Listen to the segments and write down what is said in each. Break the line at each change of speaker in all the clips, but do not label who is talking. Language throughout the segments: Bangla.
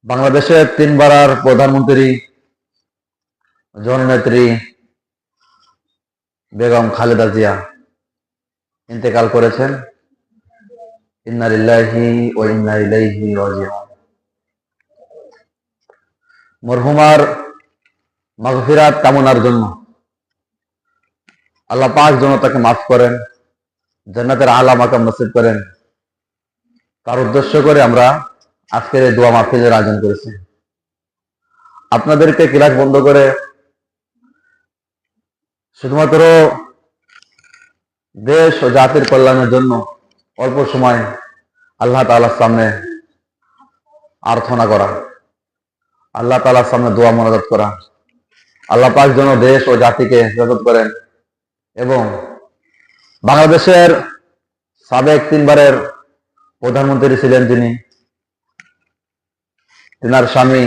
বাংলাদেশের তিনবারের প্রধানমন্ত্রী জননেত্রী বেগম খালেদা জিয়া ইন্তেকাল করেছেন। ইন্না লিল্লাহি ওয়া ইন্না ইলাইহি রাজিউন। মরহুমার মাগফিরাত কামনার জন্য আল্লাহ পাক যেন তাকে মাফ করেন, জান্নাতের আলা মাকাম নসিব করেন, তার উদ্দেশ্য করে আমরা আজকের এই দোয়া মাহফিলের আয়োজন করেছি। আপনাদেরকে ক্লাস বন্ধ করে শুধুমাত্র দেশ ও জাতির কল্যাণের জন্য অল্প সময় আল্লাহ তাআলার সামনে প্রার্থনা করা, আল্লাহ তাআলার সামনে দোয়া মোনাজাত করা, আল্লাহ পাক যেন দেশ ও জাতিকে হেফাজত করেন এবং বাংলাদেশের সাবেক তিনবারের প্রধানমন্ত্রী ছিলেন যিনি, তিনার স্বামী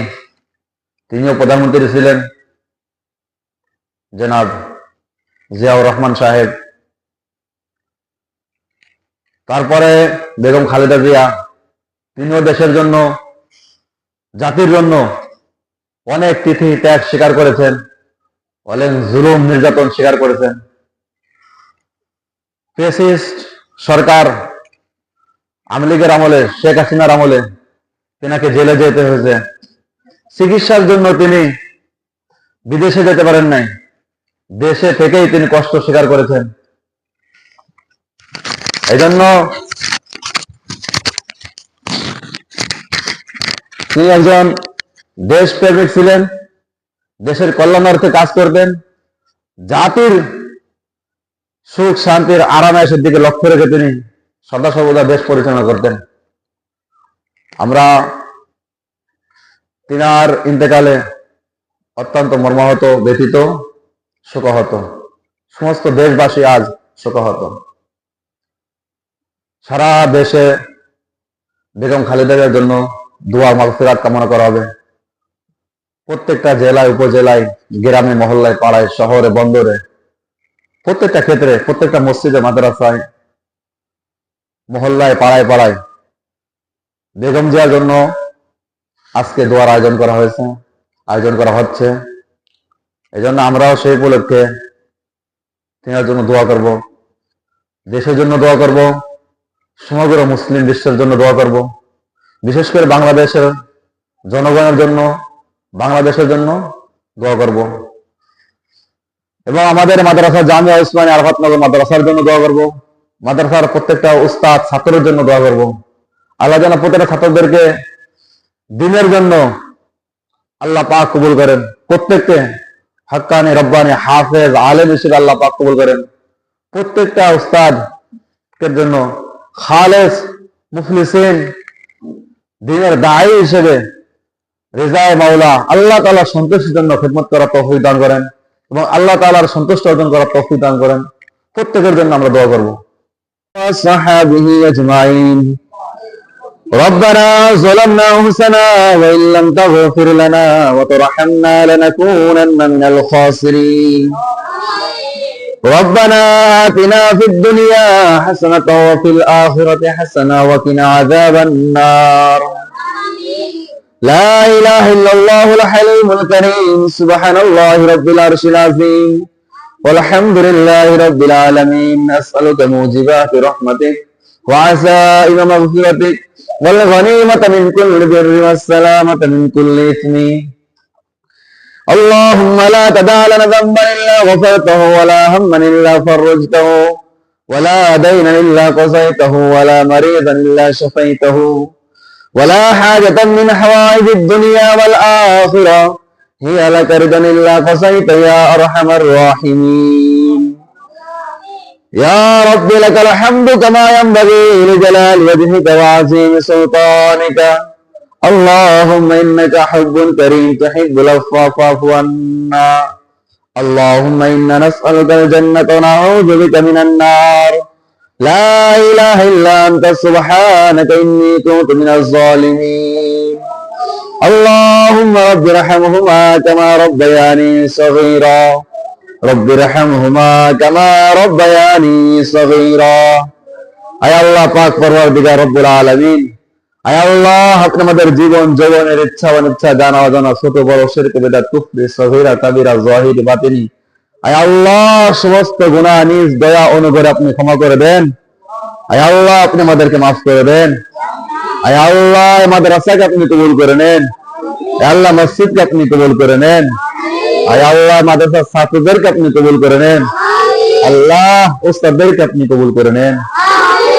তিনিও প্রধানমন্ত্রী ছিলেন, জনাব জিয়াউর রহমান সাহেব। তারপরে বেগম খালেদা জিয়া, তিনিও দেশের জন্য জাতির জন্য অনেক তিথি ত্যাগ স্বীকার করেছেন, অনেক জুলুম নির্যাতন স্বীকার করেছেন। ফ্যাসিস্ট সরকার আওয়ামী লীগের আমলে, শেখ হাসিনার আমলে তিনাকে জেলে যেতে হয়েছে। চিকিৎসার জন্য তিনি বিদেশে যেতে পারেন নাই, দেশে থেকেই তিনি কষ্ট স্বীকার করেছেন। এই জন্য তিনি একজন দেশপ্রেমিক ছিলেন, দেশের কল্যাণার্থে কাজ করতেন, জাতির সুখ শান্তির আরামায়েশের দিকে লক্ষ্য রেখে তিনি সদা সর্বদা দেশ পরিচালনা করতেন। আমরা তিনার ইন্তেকালে অত্যন্ত মর্মাহত, ব্যথিত, শোকাহত। সমস্ত দেশবাসী আজ শোকাহত। সারা দেশে বেগম খালেদা জিয়ার জন্য দোয়া মাগফিরাত কামনা করা হবে। প্রত্যেকটা জেলায়, উপজেলায়, গ্রামে, মহল্লায়, পাড়ায়, শহরে, বন্দরে, প্রত্যেকটা ক্ষেত্রে, প্রত্যেকটা মসজিদে, মাদ্রাসায়, মহল্লায়, পাড়ায় পাড়ায় বেগম জিয়ার জন্য আজকে দোয়ার আয়োজন করা হয়েছে, আয়োজন করা হচ্ছে। এই জন্য আমরাও সেই উপলক্ষে তিনার জন্য দোয়া করব, দেশের জন্য দোয়া করব, সমগ্র মুসলিম বিশ্বের জন্য দোয়া করব, বিশেষ করে বাংলাদেশের জনগণের জন্য, বাংলাদেশের জন্য দোয়া করব এবং আমাদের মাদ্রাসা জামিয়া উসমানিয়া আরাফাতনগর মাদ্রাসার জন্য দোয়া করব, মাদ্রাসার প্রত্যেকটা উস্তাদ ছাত্রের জন্য দোয়া করব। আল্লাহ যেন প্রত্যেকটা ছাত্রদেরকে দিনের জন্য আল্লাহ পাক কবুল করেন, প্রত্যেককে হাক্কানি রব্বানি হাফেজ আলেম হিসেবে আল্লাহ পাক কবুল করেন, প্রত্যেকটা উস্তাদের জন্য খালেস মুখলিসিন দ্বীনের দায়ী হিসেবে রেজায়ে মাওলা আল্লাহ তাআলার সন্তুষ্টির জন্য খিদমত করার তৌফিক দান করেন এবং আল্লাহ তাআলার সন্তুষ্ট অর্জন করার তৌফিক দান করেন। প্রত্যেকের জন্য আমরা দোয়া করব। সাহাবিহি আজমাইন। ربنا ظلمنا أنفسنا وإن لم تغفر لنا وترحمنا لنكونن من الخاسرين. ربنا آتنا في الدنيا حسنة وفي الآخرة حسنة وقنا عذاب النار. لا إله إلا الله الحليم الكريم. سبحان الله رب العرش العظيم والحمد لله رب العالمين. أسألك موجبات رحمتك وعزائم مغفرتك والغنيمة من كل بر والسلامة من كل إثم. اللهم لا تدع لنا ذنبا إلا غفرته ولا هما إلا فرجته ولا دينا إلا قضيته ولا مريضا إلا شفيته ولا حاجة من حوائج الدنيا والآخرة هي لك رضا إلا قضيت يا أرحم الراحمين. يا رب لك الحمد كما ينبغي لجلال وجهك وعظيم سلطانك. اللهم إنك حب كريم تحب العفو فاعف عنا. اللهم إنا نسألك الجنة ونعوذ بك من النار. لا إله إلا أنت سبحانك إني كنت من الظالمين. اللهم رب ارحمهما كما ربياني صغيرا. رب ارحمهما كما ربياني صغيرا. আয় আল্লাহ পাক পরওয়ারদিগার রব্বুল আলামিন, আয় আল্লাহ, আপনি আমাদের জীবন যৌবনের ইচ্ছা অনিচ্ছা, জানা অজানা, ছোট বড়, শিরক বিদআত, কুফরি, সগীরা কাবীরা, যাহির বাতিনি, আয় আল্লাহ সমস্ত গুনাহ নিজ দয়া অনুগ্রহে আপনি ক্ষমা করে দেন। আয় আল্লাহ, আপনি আমাদেরকে মাফ করে দেন। আয় আল্লাহ, মাদ্রাসাকে আপনি কবুল করে নেন। আয় আল্লাহ, মসজিদকে আপনি কবুল করে নেন। আয় আল্লাহ, মাদ্রাসার ছাত্রদেরকে আপনি কবুল করে নেন। আল্লাহ, উস্তাদদেরকে আপনি কবুল করে নেন।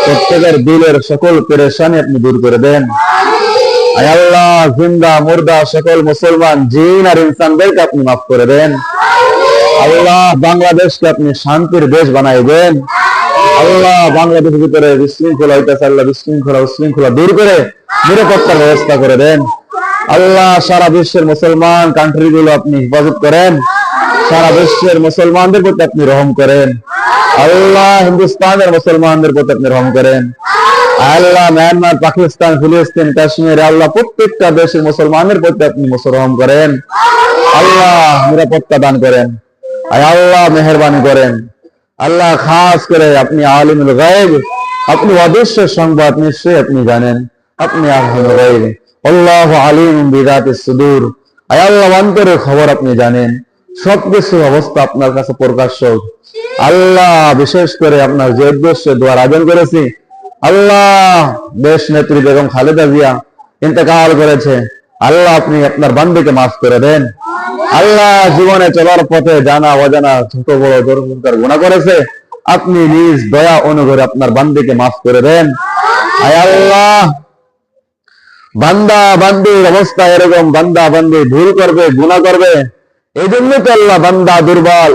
প্রত্যেকের দিলের সকল পেরেশানি আপনি দূর করে দেন। আয় আল্লাহ, জিন্দা মুর্দা সকল মুসলমান জিন আর ইনসানদেরকে আপনি মাফ করে দেন। আল্লাহ, বাংলাদেশকে আপনি শান্তির দেশ বানাই দেন। আল্লাহ, বাংলাদেশের ভিতরে বিশৃঙ্খলা হইতেছে, আল্লাহ বিশৃঙ্খলা উশৃঙ্খলা দূর করে নিরাপত্তার ব্যবস্থা করে দেন। আল্লাহ, সারা বিশ্বের মুসলমান কান্ট্রি গুলো আপনি হেফাজত করেন। সারা বিশ্বের মুসলমানদের প্রতি আপনি রহম করেন। আল্লাহ, হিন্দুস্তানের মুসলমানদের প্রতি আপনি রহম করেন। আল্লাহ, মিয়ানমার, পাকিস্তান, ফিলিস্তিন, কাশ্মীর, আল্লাহ প্রত্যেকটা দেশের মুসলমানের প্রতি আপনি রহম করেন। আল্লাহ, নিরাপত্তা দান করেন। আল্লাহ, মেহেরবানি করেন। আল্লাহ, খাস করে আপনি আলিমুল গায়ব, আপনি অদৃশ্য সংবাদ নিশ্চয়ই আপনি জানেন। আপনি আলিমুল গায়ব, আল্লাহু আলিমুম বিযাতিস সুদূর। আল্লাহ, অন্তরের খবর আপনি জানেন। সবকিছু অবস্থা আপনার কাছে প্রকাশ্য। আল্লাহ, বিশেষ করে আপনার যে উদ্দেশ্যে দোয়ার আয়োজন করেছি, আল্লাহ, দেশ নেত্রী বেগম খালেদা জিয়া ইন্তেকাল করেছে। আল্লাহ, আপনি আপনার বান্দাকে মাফ করে দেন। আল্লাহ, জীবনে চলার পথে জানা অজানা ছোট বড় গুনাহ করেছে, আপনি নিজ দয়া অনুগ্রহে আপনার বান্দাকে মাফ করে দেন। আয় আল্লাহ, বান্দা বান্দির অবস্থা এরকম, বান্দা বান্দি ভুল করবে, গুনাহ করবে, এই জন্য তো আল্লাহ বান্দা দুর্বল,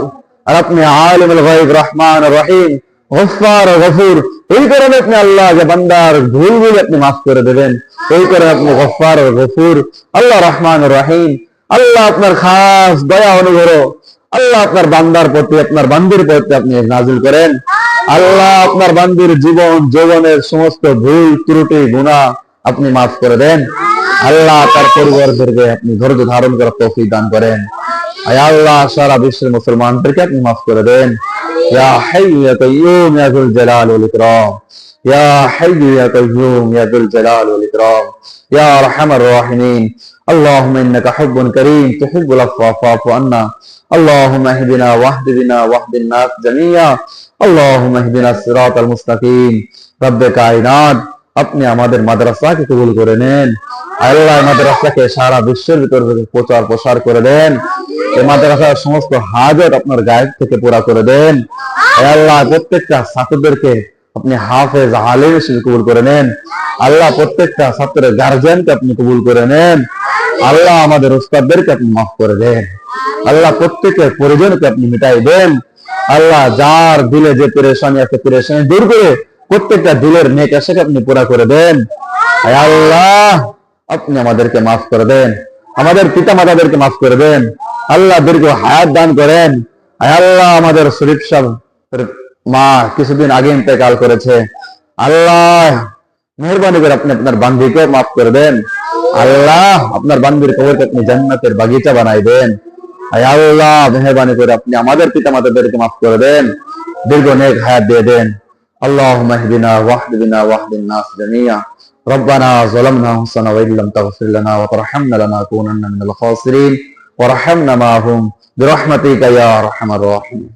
আর আপনি আলিমুল গায়ব, রহমান রহিম, গফফার গফুর, এই কারণে আপনি আল্লাহ যে বান্দার ভুলগুলো আপনি মাফ করে দেবেন, এই কারণে আপনি গফফার গফুর, আল্লাহ রহমান রহিম। আল্লাহ, আপনার খাস দয়া অনুগ্রহ আল্লাহ আপনার বান্দার প্রতি, আপনার বান্দির প্রতি আপনি নাজিল করেন। আল্লাহ, আপনার বান্দির জীবন যৌবনের সমস্ত ভুল ত্রুটি গুনাহ আপনি মাফ করে দেন। আল্লাহ, তার পরিবারদেরকে আপনি ধৈর্য ধারণ করার তৌফিক দান করেন। আয় আল্লাহ, সারা বিশ্বের মুসলমানদেরকে আপনি মাফ করে দেন। ইয়া হাইয়্যু ইয়া কাইয়্যুম ইয়া যুল জালাল ওয়াল ইকরাম, ইয়া হাইয়্যু ইয়া কাইয়্যুম ইয়া যুল জালাল ওয়াল ইকরাম, ইয়া আরহামার রাহিমিন। اللهم إنك حب كريم تحب العفو فاعف عنا. اللهم اهدنا واهد بنا واهد الناس جميعا. اللهم اهدنا الصراط المستقيم. رب কায়নাত, আপনি আমাদের মাদ্রাসাকে কবুল করে নেন। আল্লাহ, মাদ্রাসাকে সারা বিশ্বের ভিতরে প্রচার প্রসার করে দেন। এই মাদ্রাসার সমস্ত হাজত আপনার গায়েব থেকে পুরা করে দেন। আল্লাহ, প্রত্যেকটা ছাত্রদেরকে আপনি হাফেজ আলিম হিসেবে কবুল করে নেন। আল্লাহ, প্রত্যেকটা ছাত্রের গার্জিয়ানকে আপনি কবুল করে নেন। আল্লাহ, আমাদের উস্তাদদেরকে আপনি মাফ করে দেন। আল্লাহ, প্রত্যেকের পরিজনকে আপনি মিটাই দেন। আল্লাহ, যার দিলে যে পেরেশানি আছে পেরেশানি দূর করে প্রত্যেকটা দিলের নেক আশাকে আপনি পুরা করে দেন। আল্লাহ, আপনি আমাদেরকে মাফ করে দেন, আমাদের পিতা মাতাদেরকে মাফ করে দেন। আল্লাহ, দীর্ঘ হায়াত দান করেন। আল্লাহ, আমাদের শরীফ সাহেব মা কিছুদিন আগে ইন্তেকাল করেছে। আল্লাহ, মেহরবানি করে আপনি আপনার বান্দিকে মাফ করে দেন। আল্লাহ, আপনার বান্দির কবরকে আপনি জান্নাতের বাগিচা বানাই দেন। আল্লাহ, মেহরবানি করে আপনি আমাদের পিতা মাতাদেরকে মাফ করে দেন, দীর্ঘ নেক হায়াত দিয়ে দেন। اللهم اهدنا واهد بنا واهد الناس جميعا. ربنا ظلمنا انفسنا وان لم تغفر لنا وترحمنا لنكونن من الخاسرين وارحمنا معهم برحمتك يا ارحم الراحمين.